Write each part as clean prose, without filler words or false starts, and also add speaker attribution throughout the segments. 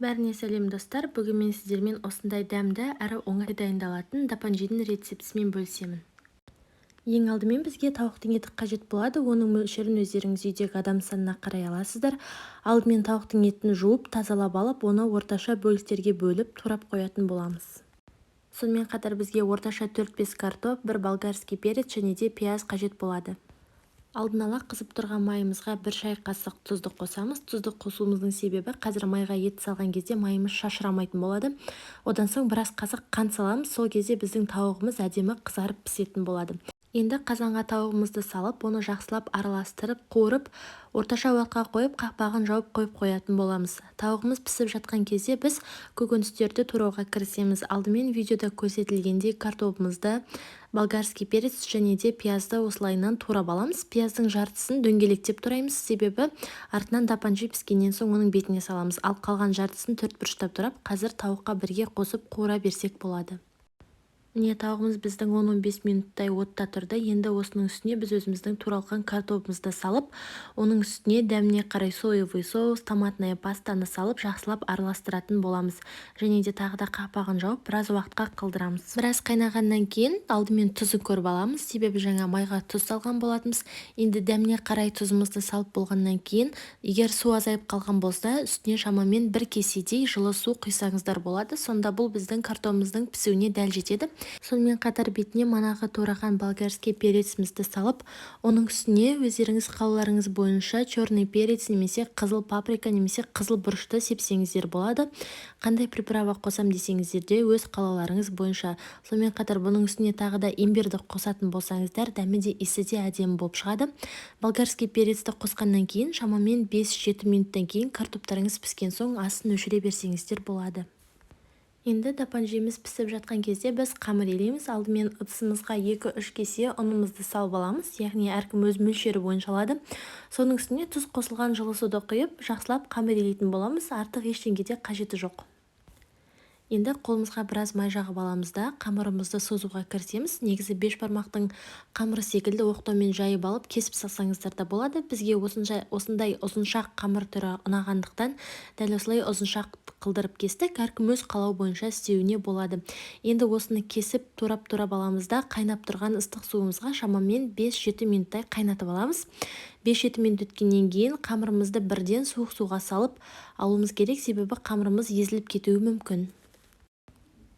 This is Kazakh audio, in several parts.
Speaker 1: Бәріне сәлем достар, бүгін мен сіздермен осындай дәмді әрі оңай дайындалатын дапанжидің рецептісімен бөлісемін. Ең алдымен бізге тауықтың еті қажет болады, оның мөлшерін өздеріңіз үйдегі адам санына қарай аласыздар. Алдымен тауықтың етін жуып, тазалап алып, оны орташа бөліктерге бөліп, турап қоятын боламыз. Сонымен қатар бізге орташа 4-5 картоп, 1 болгарский перец және де пияз қажет болады. Алдын ала қызып тұрған майымызға 1 шай қасық тұзды қосамыз. Тұзды қосуымыздың себебі қазір майға ет салған кезде майымыз шашырамайтын болады. Одан соң біраз қасық қант саламыз, сол кезде біздің тауығымыз әдемі қызарып пісетін болады. Енді қазанға тауығымызды салып, оны жақсылап араластырып, қуырып, орташа отқа қойып, қақпағын жауып қойып қоятын боламыз. Тауығымыз пісіп жатқан кезде біз көкөністерді турауға кірісеміз. Алдымен видеода көрсетілгендей картопымызды, болгарский перец және де пиязды осылайынан турап аламыз. Пияздың жартысын дөңгелектеп тураймыз, себебі артынан дапанжи піскеннен соң оның бетіне саламыз. Ал қалған жартысын төртбұрыштап турап, қазір тауыққа бірге қосып қуыра берсек болады. Міне тауығымыз біздің 10-15 минуттай отта тұрды. Енді осының үстіне біз өзіміздің туралған картопымызды салып, оның үстіне дәміне қарай соевый соус, томатная пастаны салып, жақсылап араластыратын боламыз. Және де тағы да қақпағын жауып, біраз уақытқа қалдырамыз. Біраз қайнағаннан кейін алдымен тұзын көріп аламыз, себебі жаңа майға тұз салған болатынбыз. Енді дәміне қарай тұзымызды салып болғаннан кейін, егер су азайып қалған болса, үстіне шамамен 1 кеседей жылы су құйсаңыздар болады. Сонда бұл біздің картопымыздың пісуіне дәл жетеді. Сонымен қатар бетіне манағы тураған болгарский перецімізді салып, оның үстіне өздеріңіз қалауларыңыз бойынша черный перец немесе қызыл паприка немесе қызыл бұрышты сепсеңіздер болады. Қандай приправа қосам десеңіздер де өз қалауларыңыз бойынша. Сонымен қатар бұның үстіне тағы да имбирді қосатын болсаңыздар, дәмі де иісі де әдемі болып шығады. Болгарский перецті қосқаннан кейін шамамен 5-7 минуттан кейін картоптарыңыз піскен соң асын өшіре берсеңіздер болады. Енді дапанжиіміз пісіп жатқан кезде біз қамыр елейміз. Алдымен ыдысымызға 2-3 кесе ұнымызды салып аламыз, яғни әркім өз мөлшері бойынша алады. Соның үстіне тұз қосылған жылы суды құйып, жақсылап қамыр елейтін боламыз, артық ештеңеге де қажеті жоқ. Енді қолымызға біраз май жағып аламыз да қамырымызды созуға кірісеміз. Негізі 5 бармақтың қамыры секілді оқтаумен жайып алып кесіп салсаңыздар да болады. Бізге осындай ұзыншақ қамыр түрі ұнағандықтан дәл осылай ұзыншақ қылдырып кестік. Әркім өз қалау бойынша істеуіне болады. Енді осыны кесіп турап аламыз да қайнап тұрған ыстық суымызға шамамен 5-7 минуттай қайнатып аламыз. 5-7 минут өткеннен кейін қамырымызды бірден суық суға салып алуымыз керек, себебі қамырымыз езіліп кетуі мүмкін.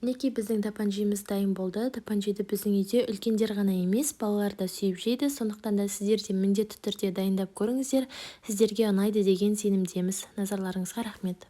Speaker 1: Мінекей біздің дапанжиіміз дайын болды. Дапанжиді біздің үйде үлкендер ғана емес, балалар да сүйіп жейді. Сондықтан да сіздер де міндетті түрде дайындап көріңіздер. Сіздерге ұнайды деген сенімдеміз. Назарларыңызға рахмет.